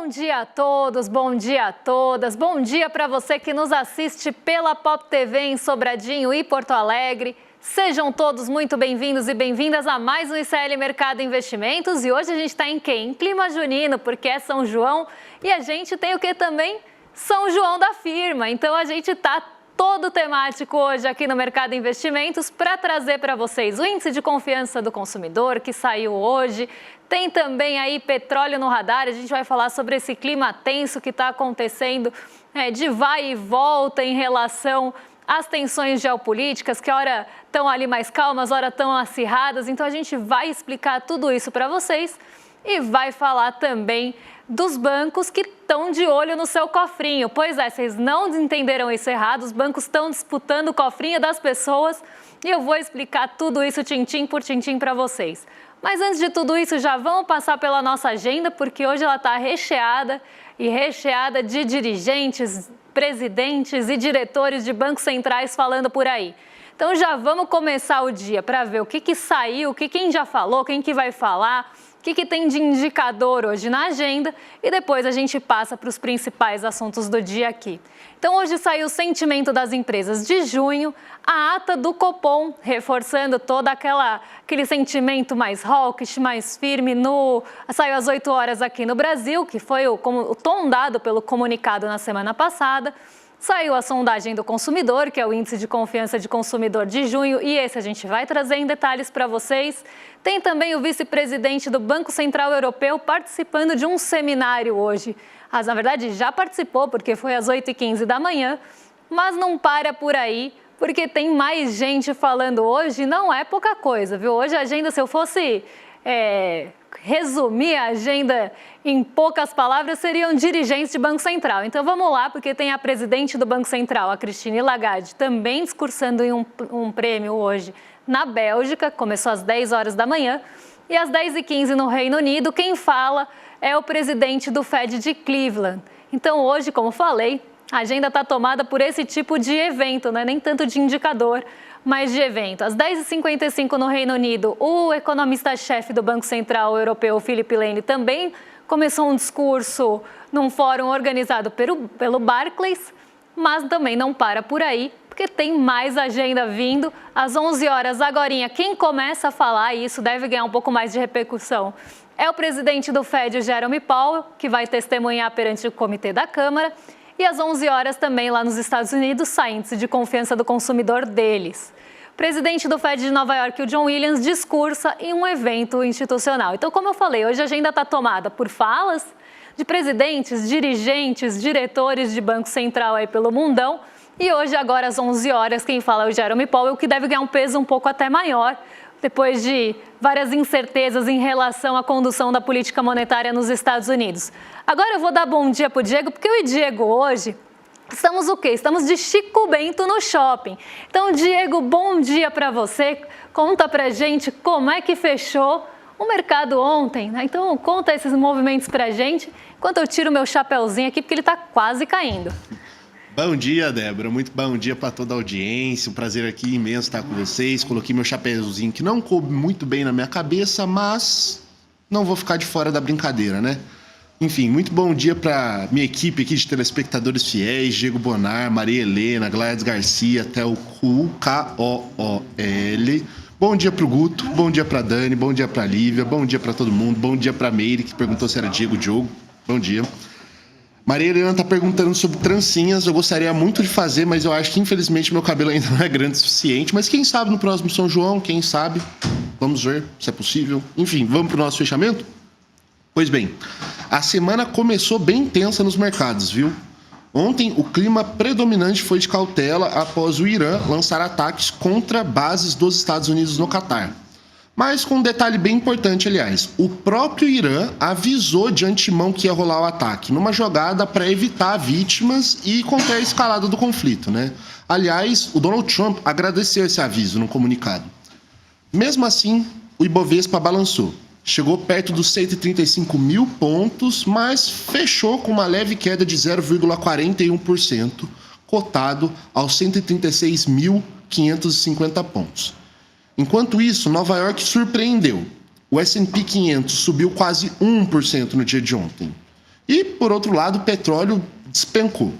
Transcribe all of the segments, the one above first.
Bom dia a todos, bom dia a todas, bom dia para você que nos assiste pela Pop TV em Sobradinho e Porto Alegre. Sejam todos muito bem-vindos e bem-vindas a mais um ICL Mercado Investimentos. E hoje a gente está em quê? Em clima junino, porque é São João e a gente tem o que também? São João da firma. Então a gente está todo temático hoje aqui no Mercado Investimentos para trazer para vocês o índice de confiança do consumidor que saiu hoje. Tem também aí petróleo no radar, a gente vai falar sobre esse clima tenso que está acontecendo de vai e volta em relação às tensões geopolíticas, que ora estão ali mais calmas, ora estão acirradas. Então a gente vai explicar tudo isso para vocês e vai falar também dos bancos que estão de olho no seu cofrinho. Pois é, vocês não entenderam isso errado, os bancos estão disputando o cofrinho das pessoas e eu vou explicar tudo isso tintim por tintim para vocês. Mas antes de tudo isso, já vamos passar pela nossa agenda, porque hoje ela está recheada de dirigentes, presidentes e diretores de bancos centrais falando por aí. Então já vamos começar o dia para ver o que saiu, quem já falou, quem que vai falar, o que tem de indicador hoje na agenda e depois a gente passa para os principais assuntos do dia aqui. Então hoje saiu o sentimento das empresas de junho, a ata do Copom, reforçando todo aquele sentimento mais hawkish, mais firme, saiu às 8 horas aqui no Brasil, que foi o tom dado pelo comunicado na semana passada. Saiu a sondagem do consumidor, que é o índice de confiança de consumidor de junho, e esse a gente vai trazer em detalhes para vocês. Tem também o vice-presidente do Banco Central Europeu participando de um seminário hoje. Na verdade, já participou, porque foi às 8h15 da manhã, mas não para por aí, porque tem mais gente falando hoje, não é pouca coisa, viu? Hoje a agenda, se eu fosse resumir a agenda em poucas palavras, seriam dirigentes de Banco Central. Então vamos lá, porque tem a presidente do Banco Central, a Christine Lagarde, também discursando em um prêmio hoje na Bélgica, começou às 10 horas da manhã, e às 10h15 no Reino Unido, quem fala é o presidente do Fed de Cleveland. Então hoje, como falei, a agenda está tomada por esse tipo de evento, né? Nem tanto de indicador, mas de evento. Às 10h55 no Reino Unido, o economista-chefe do Banco Central Europeu, Philip Lane, também começou um discurso num fórum organizado pelo Barclays, mas também não para por aí, porque tem mais agenda vindo. Às 11 horas, agorinha, quem começa a falar, e isso deve ganhar um pouco mais de repercussão, é o presidente do Fed, Jerome Powell, que vai testemunhar perante o comitê da Câmara. E às 11 horas também lá nos Estados Unidos, sai índice de confiança do consumidor deles. O presidente do Fed de Nova York, o John Williams, discursa em um evento institucional. Então, como eu falei, hoje a agenda está tomada por falas de presidentes, dirigentes, diretores de Banco Central aí pelo mundão. E hoje, agora às 11 horas, quem fala é o Jerome Powell, que deve ganhar um peso um pouco até maior, depois de várias incertezas em relação à condução da política monetária nos Estados Unidos. Agora eu vou dar bom dia para o Diego, porque eu e Diego hoje estamos o quê? Estamos de Chico Bento no shopping. Então, Diego, bom dia para você. Conta pra gente como é que fechou o mercado ontem, né? Então, conta esses movimentos pra gente, enquanto eu tiro meu chapéuzinho aqui, porque ele está quase caindo. Bom dia, Débora. Muito bom dia para toda a audiência. Um prazer aqui imenso estar com vocês. Coloquei meu chapéuzinho que não coube muito bem na minha cabeça, mas não vou ficar de fora da brincadeira, né? Enfim, muito bom dia para minha equipe aqui de telespectadores fiéis, Diego Bonar, Maria Helena, Gladys Garcia, Theo Kool. Bom dia pro Guto, bom dia pra Dani, bom dia pra Lívia, bom dia pra todo mundo, bom dia pra Meire, que perguntou se era Diogo. Bom dia. Maria Helena está perguntando sobre trancinhas. Eu gostaria muito de fazer, mas eu acho que infelizmente meu cabelo ainda não é grande o suficiente. Mas quem sabe no próximo São João, quem sabe? Vamos ver se é possível. Enfim, vamos para o nosso fechamento? Pois bem, a semana começou bem tensa nos mercados, viu? Ontem o clima predominante foi de cautela após o Irã lançar ataques contra bases dos Estados Unidos no Catar. Mas com um detalhe bem importante, aliás, o próprio Irã avisou de antemão que ia rolar o ataque, numa jogada para evitar vítimas e conter a escalada do conflito, né? Aliás, o Donald Trump agradeceu esse aviso no comunicado. Mesmo assim, o Ibovespa balançou. Chegou perto dos 135 mil pontos, mas fechou com uma leve queda de 0,41%, cotado aos 136.550 pontos. Enquanto isso, Nova York surpreendeu. O S&P 500 subiu quase 1% no dia de ontem. E, por outro lado, o petróleo despencou.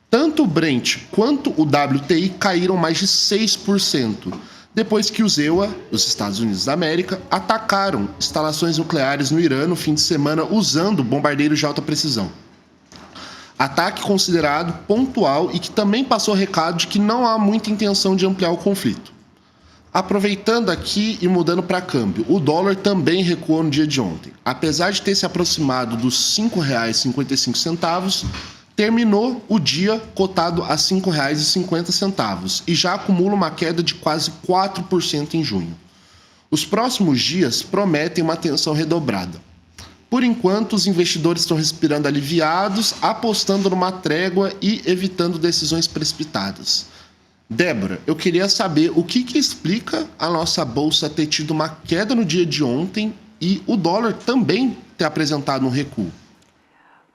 Tanto o Brent quanto o WTI caíram mais de 6%, depois que os EUA, os Estados Unidos da América, atacaram instalações nucleares no Irã no fim de semana usando bombardeiros de alta precisão. Ataque considerado pontual e que também passou recado de que não há muita intenção de ampliar o conflito. Aproveitando aqui e mudando para câmbio, o dólar também recuou no dia de ontem. Apesar de ter se aproximado dos R$ 5,55, terminou o dia cotado a R$ 5,50 e já acumula uma queda de quase 4% em junho. Os próximos dias prometem uma tensão redobrada. Por enquanto, os investidores estão respirando aliviados, apostando numa trégua e evitando decisões precipitadas. Débora, eu queria saber o que explica a nossa bolsa ter tido uma queda no dia de ontem e o dólar também ter apresentado um recuo.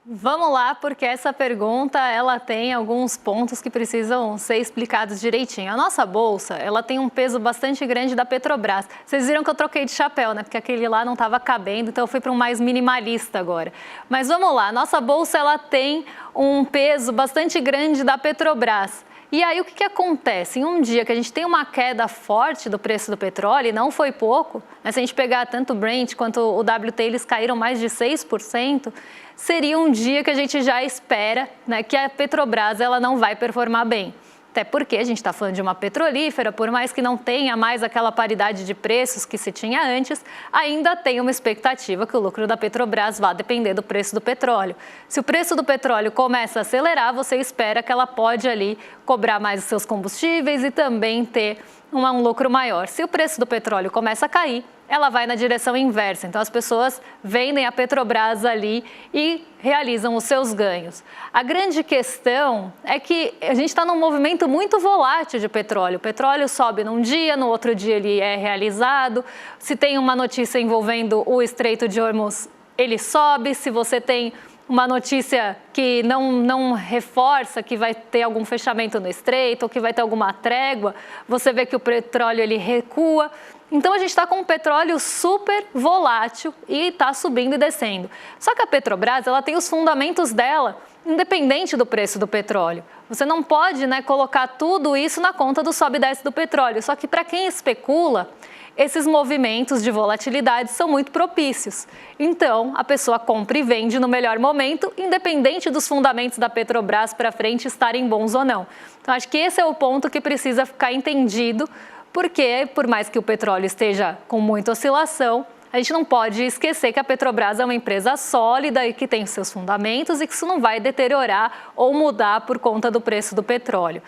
Vamos lá, porque essa pergunta ela tem alguns pontos que precisam ser explicados direitinho. A nossa bolsa ela tem um peso bastante grande da Petrobras. Vocês viram que eu troquei de chapéu, né? Porque aquele lá não estava cabendo, então eu fui para um mais minimalista agora. Mas vamos lá, a nossa bolsa ela tem um peso bastante grande da Petrobras. E aí o que acontece? Em um dia que a gente tem uma queda forte do preço do petróleo, e não foi pouco, né? Se a gente pegar tanto o Brent quanto o WTI, eles caíram mais de 6%, seria um dia que a gente já espera, né, que a Petrobras ela não vai performar bem. Até porque a gente está falando de uma petrolífera, por mais que não tenha mais aquela paridade de preços que se tinha antes, ainda tem uma expectativa que o lucro da Petrobras vá depender do preço do petróleo. Se o preço do petróleo começa a acelerar, você espera que ela pode ali cobrar mais os seus combustíveis e também ter um lucro maior. Se o preço do petróleo começa a cair, ela vai na direção inversa. Então, as pessoas vendem a Petrobras ali e realizam os seus ganhos. A grande questão é que a gente está num movimento muito volátil de petróleo. O petróleo sobe num dia, no outro dia ele é realizado. Se tem uma notícia envolvendo o Estreito de Hormuz, ele sobe. Se você tem uma notícia que não reforça que vai ter algum fechamento no Estreito ou que vai ter alguma trégua, você vê que o petróleo ele recua. Então, a gente está com um petróleo super volátil e está subindo e descendo. Só que a Petrobras ela tem os fundamentos dela, independente do preço do petróleo. Você não pode, né, colocar tudo isso na conta do sobe e desce do petróleo. Só que para quem especula, esses movimentos de volatilidade são muito propícios. Então, a pessoa compra e vende no melhor momento, independente dos fundamentos da Petrobras para frente estarem bons ou não. Então, acho que esse é o ponto que precisa ficar entendido, porque, por mais que o petróleo esteja com muita oscilação, a gente não pode esquecer que a Petrobras é uma empresa sólida e que tem seus fundamentos e que isso não vai deteriorar ou mudar por conta do preço do petróleo.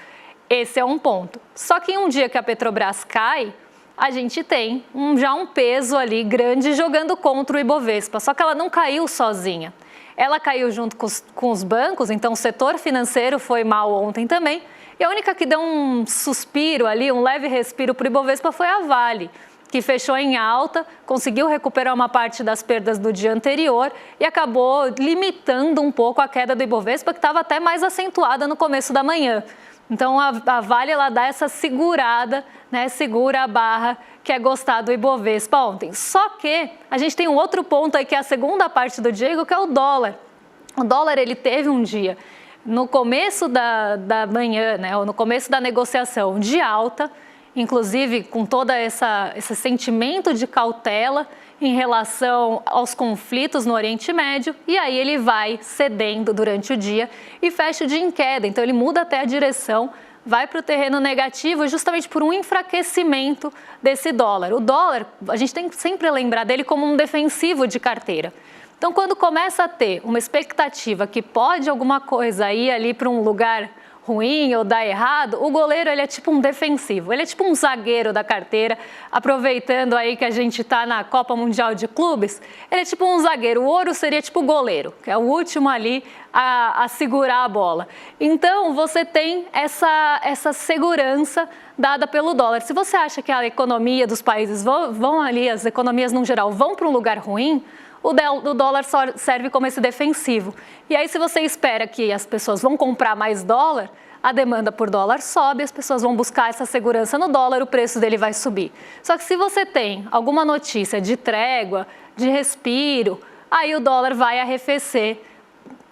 Esse é um ponto. Só que em um dia que a Petrobras cai, a gente tem já um peso ali grande jogando contra o Ibovespa, só que ela não caiu sozinha. Ela caiu junto com os bancos, então o setor financeiro foi mal ontem também. E a única que deu um suspiro ali, um leve respiro para o Ibovespa foi a Vale, que fechou em alta, conseguiu recuperar uma parte das perdas do dia anterior e acabou limitando um pouco a queda do Ibovespa, que estava até mais acentuada no começo da manhã. Então, a Vale ela dá essa segurada, né, segura a barra, que é gostar do Ibovespa ontem. Só que a gente tem um outro ponto aí, que é a segunda parte do Diego, que é o dólar. O dólar ele teve um dia no começo da manhã, né, ou no começo da negociação de alta, inclusive com todo esse sentimento de cautela em relação aos conflitos no Oriente Médio, e aí ele vai cedendo durante o dia e fecha o dia em queda. Então ele muda até a direção, vai para o terreno negativo justamente por um enfraquecimento desse dólar. O dólar, a gente tem que sempre lembrar dele como um defensivo de carteira. Então, quando começa a ter uma expectativa que pode alguma coisa ir ali para um lugar ruim ou dar errado, o goleiro ele é tipo um defensivo, ele é tipo um zagueiro da carteira, aproveitando aí que a gente está na Copa Mundial de Clubes, ele é tipo um zagueiro, o ouro seria tipo o goleiro, que é o último ali a segurar a bola. Então, você tem essa segurança dada pelo dólar. Se você acha que a economia dos países vão ali, as economias no geral vão para um lugar ruim, o dólar só serve como esse defensivo. E aí, se você espera que as pessoas vão comprar mais dólar, a demanda por dólar sobe, as pessoas vão buscar essa segurança no dólar, o preço dele vai subir. Só que se você tem alguma notícia de trégua, de respiro, aí o dólar vai arrefecer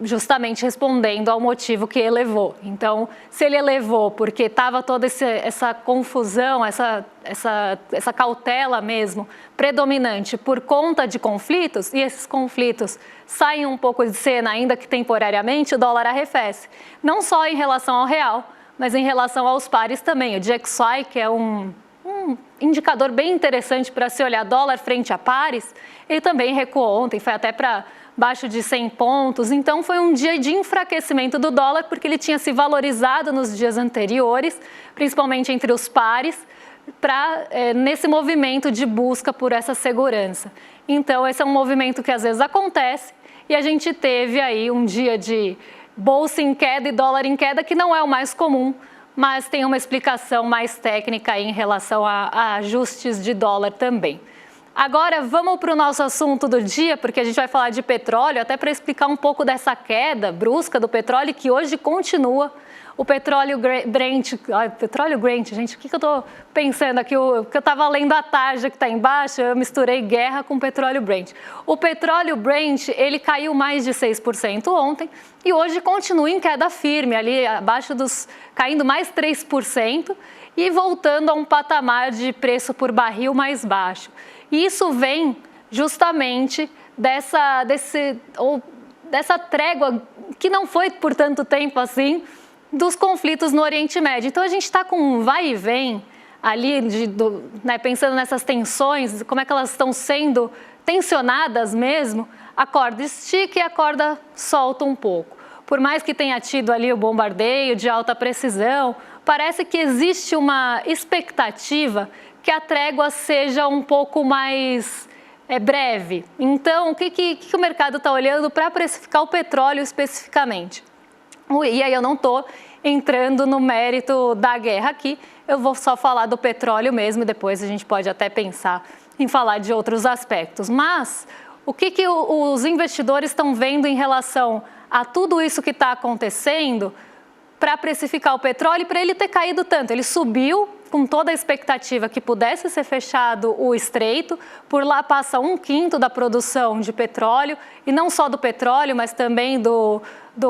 justamente respondendo ao motivo que elevou. Então, se ele elevou porque estava toda essa confusão, essa cautela mesmo predominante por conta de conflitos, e esses conflitos saem um pouco de cena, ainda que temporariamente, o dólar arrefece. Não só em relação ao real, mas em relação aos pares também. O DXY, que é um indicador bem interessante para se olhar dólar frente a pares, ele também recuou ontem, foi até para baixo de 100 pontos, então foi um dia de enfraquecimento do dólar, porque ele tinha se valorizado nos dias anteriores, principalmente entre os pares, nesse movimento de busca por essa segurança. Então, esse é um movimento que às vezes acontece, e a gente teve aí um dia de bolsa em queda e dólar em queda, que não é o mais comum, mas tem uma explicação mais técnica aí em relação a ajustes de dólar também. Agora vamos para o nosso assunto do dia, porque a gente vai falar de petróleo, até para explicar um pouco dessa queda brusca do petróleo, que hoje continua. O petróleo Brent, petróleo Brent, gente, o que eu estou pensando aqui? Porque eu estava lendo a tarja que está embaixo, eu misturei guerra com petróleo Brent. O petróleo Brent, ele caiu mais de 6% ontem e hoje continua em queda firme, ali abaixo caindo mais 3% e voltando a um patamar de preço por barril mais baixo. E isso vem justamente dessa trégua, que não foi por tanto tempo assim, dos conflitos no Oriente Médio. Então a gente está com um vai e vem ali, pensando nessas tensões, como é que elas estão sendo tensionadas mesmo, a corda estica e a corda solta um pouco. Por mais que tenha tido ali o bombardeio de alta precisão, parece que existe uma expectativa que a trégua seja um pouco mais breve. Então, o que o mercado está olhando para precificar o petróleo especificamente? E aí eu não estou entrando no mérito da guerra aqui, eu vou só falar do petróleo mesmo e depois a gente pode até pensar em falar de outros aspectos. Mas o que os investidores estão vendo em relação a tudo isso que está acontecendo para precificar o petróleo e para ele ter caído tanto? Ele subiu com toda a expectativa que pudesse ser fechado o estreito, por lá passa 1/5 da produção de petróleo, e não só do petróleo, mas também do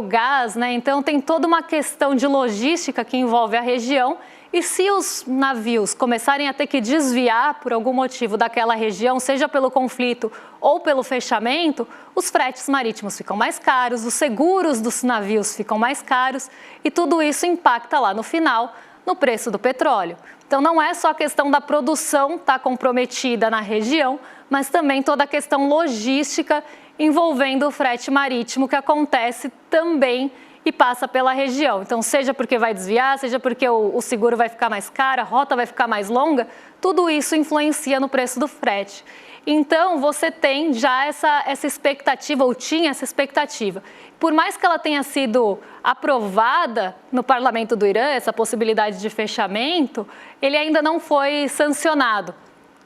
gás, né? Então tem toda uma questão de logística que envolve a região, e se os navios começarem a ter que desviar por algum motivo daquela região, seja pelo conflito ou pelo fechamento, os fretes marítimos ficam mais caros, os seguros dos navios ficam mais caros, e tudo isso impacta lá no final no preço do petróleo. Então não é só a questão da produção estar comprometida na região, mas também toda a questão logística envolvendo o frete marítimo que acontece também e passa pela região. Então, seja porque vai desviar, seja porque o seguro vai ficar mais caro, a rota vai ficar mais longa, tudo isso influencia no preço do frete. Então, você tem já essa expectativa, ou tinha essa expectativa. Por mais que ela tenha sido aprovada no parlamento do Irã, essa possibilidade de fechamento, ele ainda não foi sancionado.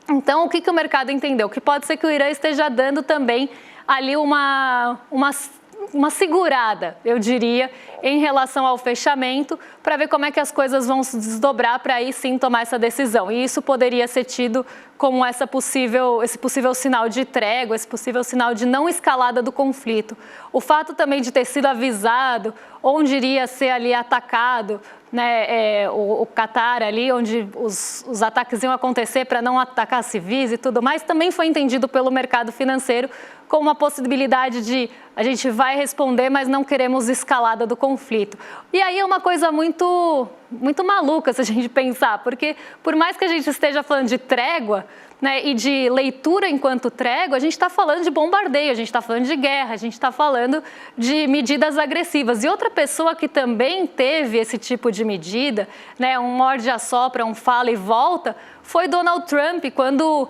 Então, o que o mercado entendeu? Que pode ser que o Irã esteja dando também ali uma segurada, eu diria, em relação ao fechamento, para ver como é que as coisas vão se desdobrar para aí sim tomar essa decisão. E isso poderia ser tido como esse possível sinal de trégua, esse possível sinal de não escalada do conflito. O fato também de ter sido avisado onde iria ser ali atacado, né, o Catar ali, onde os ataques iam acontecer para não atacar civis e tudo mais, também foi entendido pelo mercado financeiro como uma possibilidade de a gente vai responder, mas não queremos escalada do conflito. E aí é uma coisa muito maluca se a gente pensar, porque por mais que a gente esteja falando de trégua, né, e de leitura enquanto trégua, a gente está falando de bombardeio, a gente está falando de guerra, a gente está falando de medidas agressivas. E outra pessoa que também teve esse tipo de medida, né, um morde-a-sopra, um fala e volta, foi Donald Trump, quando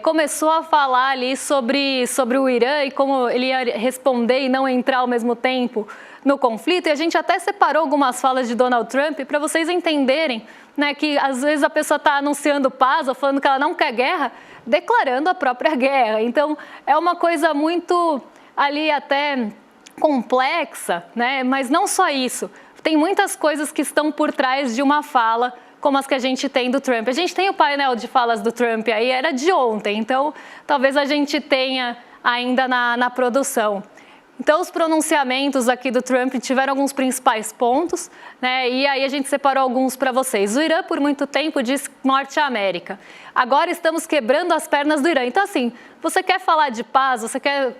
começou a falar ali sobre o Irã e como ele ia responder e não entrar ao mesmo tempo no conflito. E a gente até separou algumas falas de Donald Trump para vocês entenderem, né, que às vezes a pessoa está anunciando paz ou falando que ela não quer guerra, declarando a própria guerra. Então, é uma coisa muito ali até complexa, né? Mas não só isso. Tem muitas coisas que estão por trás de uma fala, como as que a gente tem do Trump. A gente tem o painel de falas do Trump aí, era de ontem, então talvez a gente tenha ainda na produção. Então, os pronunciamentos aqui do Trump tiveram alguns principais pontos, né? E aí a gente separou alguns para vocês. O Irã, por muito tempo, disse Norte América. Agora estamos quebrando as pernas do Irã. Então, assim, você quer falar de paz,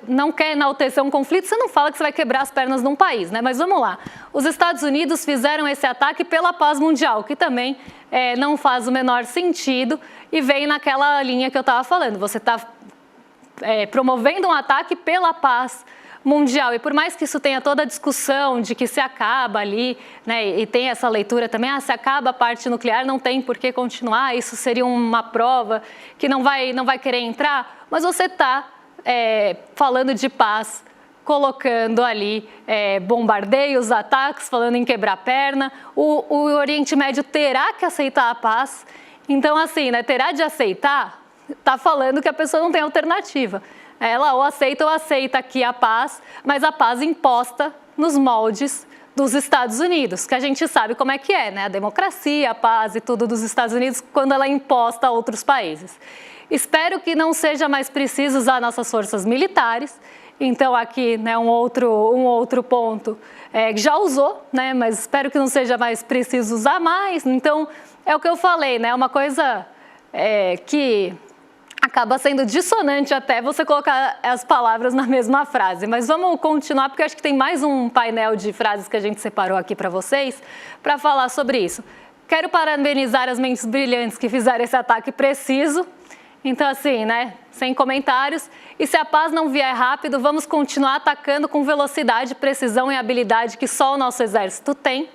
não quer enaltecer um conflito, você não fala que você vai quebrar as pernas de um país, né? Mas vamos lá. Os Estados Unidos fizeram esse ataque pela paz mundial, que também não faz o menor sentido e vem naquela linha que eu estava falando. Você está promovendo um ataque pela paz mundial. E por mais que isso tenha toda a discussão de que se acaba ali, né, e tem essa leitura também, se acaba a parte nuclear, não tem por que continuar, isso seria uma prova que não vai querer entrar, mas você está falando de paz, colocando ali bombardeios, ataques, falando em quebrar perna. O Oriente Médio terá que aceitar a paz. Então, assim, né, terá de aceitar, está falando que a pessoa não tem alternativa. Ela ou aceita aqui a paz, mas a paz imposta nos moldes dos Estados Unidos, que a gente sabe como é que é, né? A democracia, a paz e tudo dos Estados Unidos quando ela é imposta a outros países. Espero que não seja mais preciso usar nossas forças militares. Então aqui, né, um outro ponto que já usou, né? Mas espero que não seja mais preciso usar mais. Então é o que eu falei, né? Uma coisa que acaba sendo dissonante até você colocar as palavras na mesma frase. Mas vamos continuar, porque eu acho que tem mais um painel de frases que a gente separou aqui para vocês, para falar sobre isso. Quero parabenizar as mentes brilhantes que fizeram esse ataque preciso. Então, assim, né, sem comentários. E se a paz não vier rápido, vamos continuar atacando com velocidade, precisão e habilidade que só o nosso exército tem.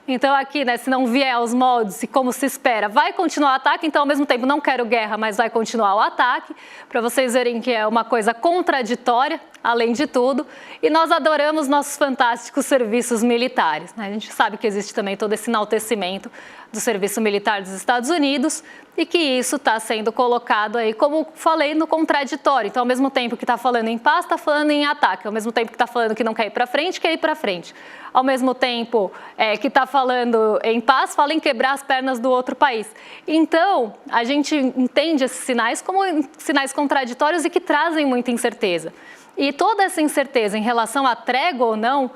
Então aqui, né, se não vier aos moldes e como se espera, vai continuar o ataque. Então, ao mesmo tempo, não quero guerra, mas vai continuar o ataque, para vocês verem que é uma coisa contraditória, além de tudo. E nós adoramos nossos fantásticos serviços militares, né? A gente sabe que existe também todo esse enaltecimento do serviço militar dos Estados Unidos e que isso está sendo colocado aí, como falei, no contraditório. Então, ao mesmo tempo que está falando em paz, está falando em ataque. Ao mesmo tempo que está falando que não quer ir para frente, quer ir para frente. Ao mesmo tempo que está falando em paz, fala em quebrar as pernas do outro país. Então, a gente entende esses sinais como sinais contraditórios e que trazem muita incerteza. E toda essa incerteza em relação à trégua ou não,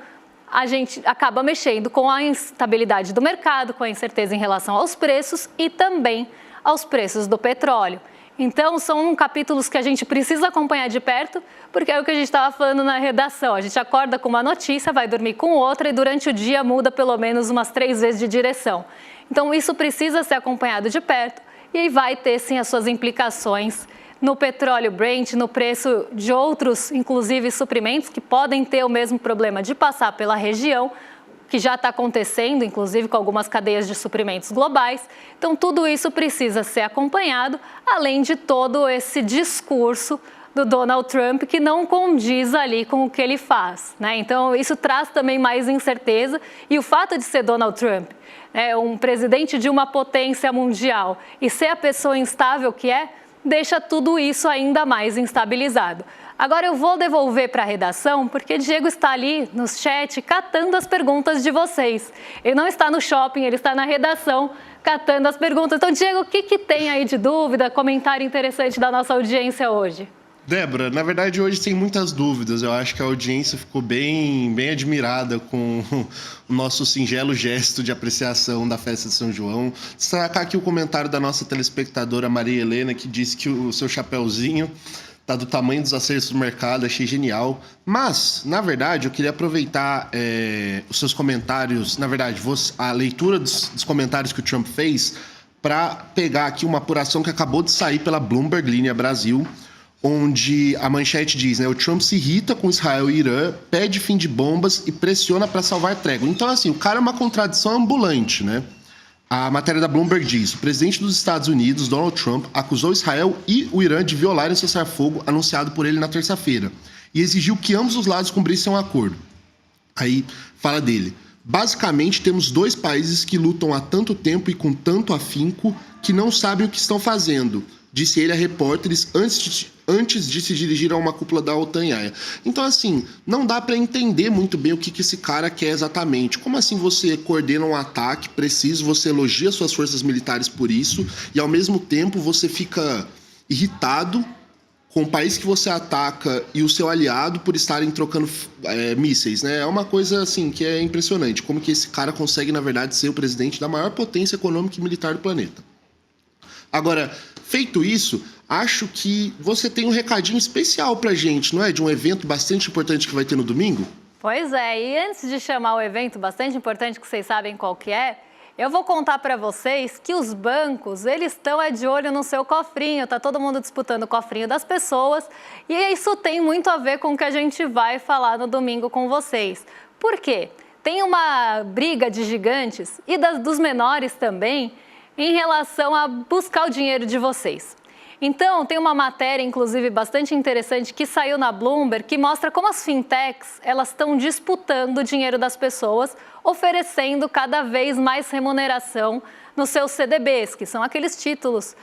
a gente acaba mexendo com a instabilidade do mercado, com a incerteza em relação aos preços e também aos preços do petróleo. Então, são capítulos que a gente precisa acompanhar de perto, porque é o que a gente estava falando na redação. A gente acorda com uma notícia, vai dormir com outra e durante o dia muda pelo menos umas 3 vezes de direção. Então, isso precisa ser acompanhado de perto e vai ter, sim, as suas implicações no petróleo Brent, no preço de outros, inclusive, suprimentos que podem ter o mesmo problema de passar pela região, que já está acontecendo, inclusive com algumas cadeias de suprimentos globais. Então, tudo isso precisa ser acompanhado, além de todo esse discurso do Donald Trump que não condiz ali com o que ele faz, né? Então, isso traz também mais incerteza. E o fato de ser Donald Trump, um presidente de uma potência mundial, e ser a pessoa instável que deixa tudo isso ainda mais instabilizado. Agora eu vou devolver para a redação, porque Diego está ali no chat catando as perguntas de vocês. Ele não está no shopping, ele está na redação catando as perguntas. Então, Diego, o que tem aí de dúvida, comentário interessante da nossa audiência hoje? Débora, na verdade hoje tem muitas dúvidas. Eu acho que a audiência ficou bem admirada com o nosso singelo gesto de apreciação da festa de São João. Destacar aqui o comentário da nossa telespectadora Maria Helena, que disse que o seu chapéuzinho tá do tamanho dos acertos do mercado, achei genial. Mas, na verdade, eu queria aproveitar os seus comentários, na verdade, a leitura dos comentários que o Trump fez, para pegar aqui uma apuração que acabou de sair pela Bloomberg Linha Brasil, onde a manchete diz, né, o Trump se irrita com Israel e Irã, pede fim de bombas e pressiona para salvar trégua. Então, assim, o cara é uma contradição ambulante, né? A matéria da Bloomberg diz, o presidente dos Estados Unidos, Donald Trump, acusou Israel e o Irã de violarem o cessar-fogo anunciado por ele na terça-feira e exigiu que ambos os lados cumprissem um acordo. Aí fala dele, basicamente temos 2 países que lutam há tanto tempo e com tanto afinco que não sabem o que estão fazendo, disse ele a repórteres antes de se dirigir a uma cúpula da OTAN em Haia. Então, assim, não dá para entender muito bem o que esse cara quer exatamente. Como assim você coordena um ataque preciso, você elogia suas forças militares por isso, e ao mesmo tempo você fica irritado com o país que você ataca e o seu aliado por estarem trocando mísseis, né? É uma coisa, assim, que é impressionante. Como que esse cara consegue, na verdade, ser o presidente da maior potência econômica e militar do planeta. Agora, feito isso, acho que você tem um recadinho especial pra gente, não é? De um evento bastante importante que vai ter no domingo? Pois é, e antes de chamar o evento bastante importante, que vocês sabem qual que é, eu vou contar para vocês que os bancos, eles estão de olho no seu cofrinho, tá todo mundo disputando o cofrinho das pessoas, e isso tem muito a ver com o que a gente vai falar no domingo com vocês. Por quê? Tem uma briga de gigantes e dos menores também em relação a buscar o dinheiro de vocês. Então, tem uma matéria, inclusive, bastante interessante que saiu na Bloomberg, que mostra como as fintechs elas estão disputando o dinheiro das pessoas, oferecendo cada vez mais remuneração nos seus CDBs, que são aqueles títulos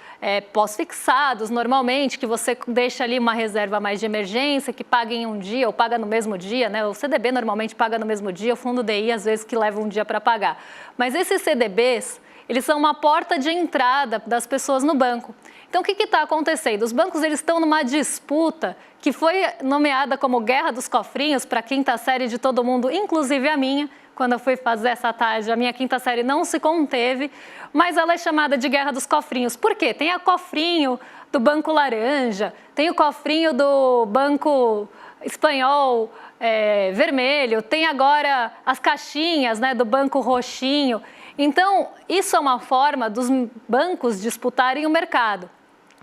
pós-fixados, normalmente, que você deixa ali uma reserva mais de emergência, que paga em um dia ou paga no mesmo dia, né? O CDB normalmente paga no mesmo dia, o fundo DI às vezes que leva um dia para pagar. Mas esses CDBs, eles são uma porta de entrada das pessoas no banco. Então, o que está acontecendo? Os bancos eles estão numa disputa que foi nomeada como Guerra dos Cofrinhos para a quinta série de todo mundo, inclusive a minha. Quando eu fui fazer essa tarde, a minha quinta série não se conteve, mas ela é chamada de Guerra dos Cofrinhos. Por quê? Tem o cofrinho do Banco Laranja, tem o cofrinho do Banco Espanhol Vermelho, tem agora as caixinhas, né, do Banco Roxinho. Então, isso é uma forma dos bancos disputarem o mercado.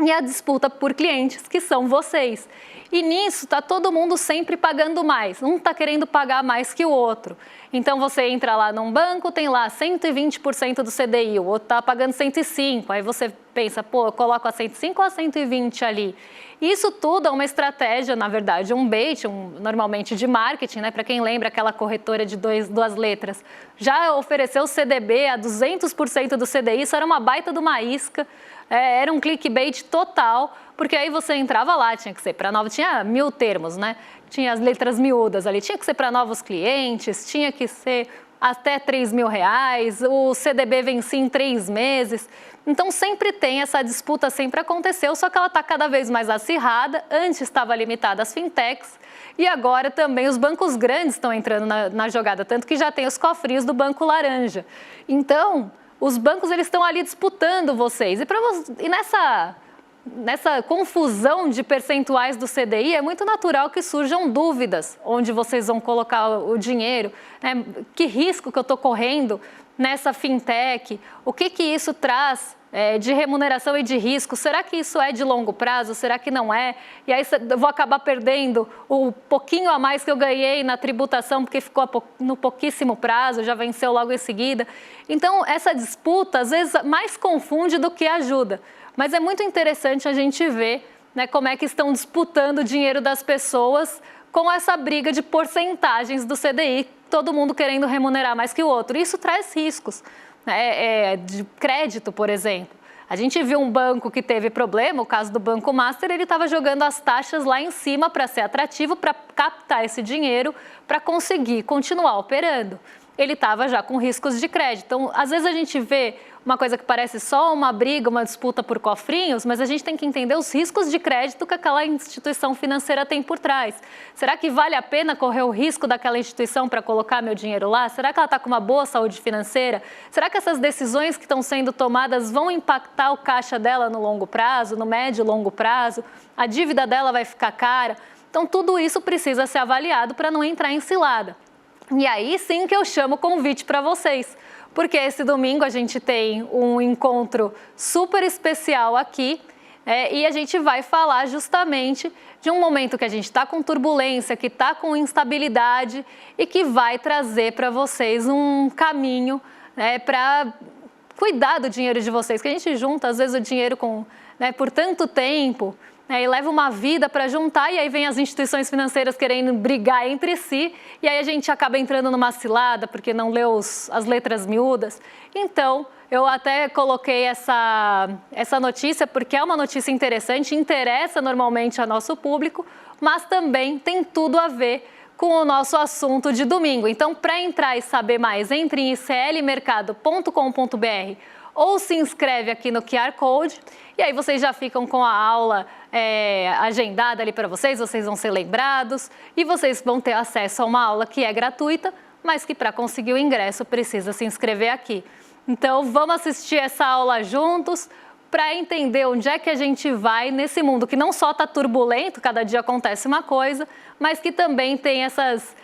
E a disputa por clientes, que são vocês. E nisso está todo mundo sempre pagando mais. Um está querendo pagar mais que o outro. Então, você entra lá num banco, tem lá 120% do CDI, o outro está pagando 105%. Aí você pensa, pô, eu coloco a 105 ou a 120 ali? Isso tudo é uma estratégia, na verdade, um bait, normalmente de marketing, né? Para quem lembra aquela corretora de duas letras, já ofereceu o CDB a 200% do CDI, isso era uma baita de uma isca, era um clickbait total, porque aí você entrava lá, tinha que ser para novos, tinha 1000 termos, né? Tinha as letras miúdas ali, tinha que ser para novos clientes, tinha que ser até R$3.000, o CDB vencia em 3 meses. Então, sempre tem essa disputa, sempre aconteceu, só que ela está cada vez mais acirrada. Antes estava limitada às fintechs e agora também os bancos grandes estão entrando na jogada, tanto que já tem os cofrinhos do Banco Laranja. Então, os bancos eles estão ali disputando vocês. E nessa confusão de percentuais do CDI, é muito natural que surjam dúvidas onde vocês vão colocar o dinheiro, né? Que risco que eu estou correndo nessa fintech, o que isso traz de remuneração e de risco, será que isso é de longo prazo, será que não é? E aí eu vou acabar perdendo o pouquinho a mais que eu ganhei na tributação, porque ficou no pouquíssimo prazo, já venceu logo em seguida. Então, essa disputa, às vezes, mais confunde do que ajuda. Mas é muito interessante a gente ver, né, como é que estão disputando o dinheiro das pessoas com essa briga de porcentagens do CDI, todo mundo querendo remunerar mais que o outro. Isso traz riscos, né, de crédito, por exemplo. A gente viu um banco que teve problema, o caso do Banco Master, ele estava jogando as taxas lá em cima para ser atrativo, para captar esse dinheiro, para conseguir continuar operando. Ele estava já com riscos de crédito. Então, às vezes a gente vê uma coisa que parece só uma briga, uma disputa por cofrinhos, mas a gente tem que entender os riscos de crédito que aquela instituição financeira tem por trás. Será que vale a pena correr o risco daquela instituição para colocar meu dinheiro lá? Será que ela está com uma boa saúde financeira? Será que essas decisões que estão sendo tomadas vão impactar o caixa dela no longo prazo, no médio e longo prazo? A dívida dela vai ficar cara? Então, tudo isso precisa ser avaliado para não entrar em cilada. E aí sim que eu chamo o convite para vocês, porque esse domingo a gente tem um encontro super especial aqui, e a gente vai falar justamente de um momento que a gente está com turbulência, que está com instabilidade e que vai trazer para vocês um caminho, para cuidar do dinheiro de vocês, que a gente junta às vezes o dinheiro por tanto tempo, e leva uma vida para juntar, e aí vem as instituições financeiras querendo brigar entre si, e aí a gente acaba entrando numa cilada porque não leu as letras miúdas. Então, eu até coloquei essa notícia porque é uma notícia interessante, interessa normalmente a nosso público, mas também tem tudo a ver com o nosso assunto de domingo. Então, para entrar e saber mais, entre em iclmercado.com.br ou se inscreve aqui no QR Code e aí vocês já ficam com a aula agendada ali para vocês vão ser lembrados e vocês vão ter acesso a uma aula que é gratuita, mas que para conseguir o ingresso precisa se inscrever aqui. Então vamos assistir essa aula juntos para entender onde é que a gente vai nesse mundo que não só está turbulento, cada dia acontece uma coisa, mas que também tem essas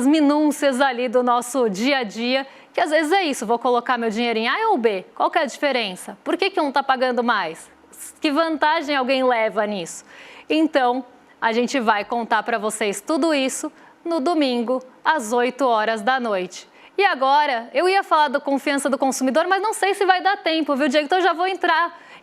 minúcias ali do nosso dia a dia, que às vezes é isso, vou colocar meu dinheiro em A ou B, qual que é a diferença? Por que um está pagando mais? Que vantagem alguém leva nisso? Então, a gente vai contar para vocês tudo isso no domingo, às 8 horas da noite. E agora, eu ia falar da confiança do consumidor, mas não sei se vai dar tempo, viu, Diego? Então eu já vou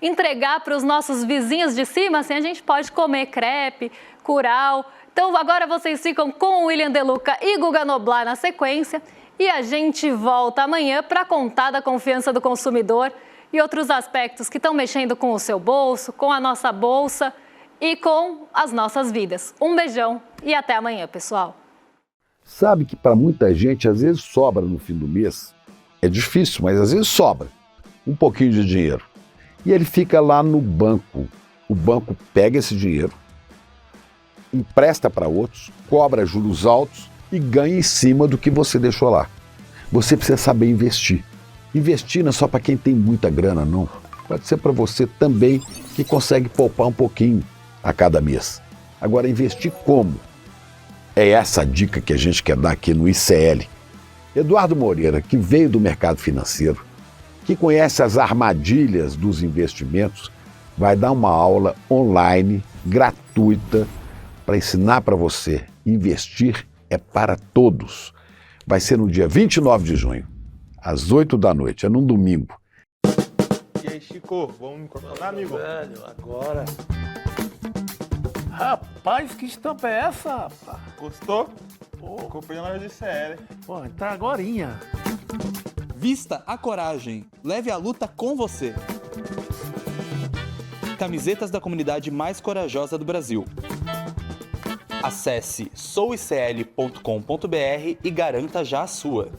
entregar para os nossos vizinhos de cima, assim a gente pode comer crepe, curau. Então agora vocês ficam com o William De Luca e Guga Noblar na sequência e a gente volta amanhã para contar da confiança do consumidor e outros aspectos que estão mexendo com o seu bolso, com a nossa bolsa e com as nossas vidas. Um beijão e até amanhã, pessoal. Sabe que para muita gente às vezes sobra no fim do mês. É difícil, mas às vezes sobra um pouquinho de dinheiro. E ele fica lá no banco. O banco pega esse dinheiro, empresta para outros, cobra juros altos e ganha em cima do que você deixou lá. Você precisa saber investir. Investir não é só para quem tem muita grana, não. Pode ser para você também que consegue poupar um pouquinho a cada mês. Agora, investir como? É essa a dica que a gente quer dar aqui no ICL. Eduardo Moreira, que veio do mercado financeiro, que conhece as armadilhas dos investimentos, vai dar uma aula online, gratuita, para ensinar para você. Investir é para todos. Vai ser no dia 29 de junho, às 8 da noite, é num domingo. E aí, Chico, vamos me contar, amigo? Velho, agora... Rapaz, que estampa é essa, rapaz? Gostou? Pô, Comprei na loja de CL. pô, tá agorinha. Vista a coragem. Leve a luta com você. Camisetas da comunidade mais corajosa do Brasil. Acesse souicl.com.br e garanta já a sua.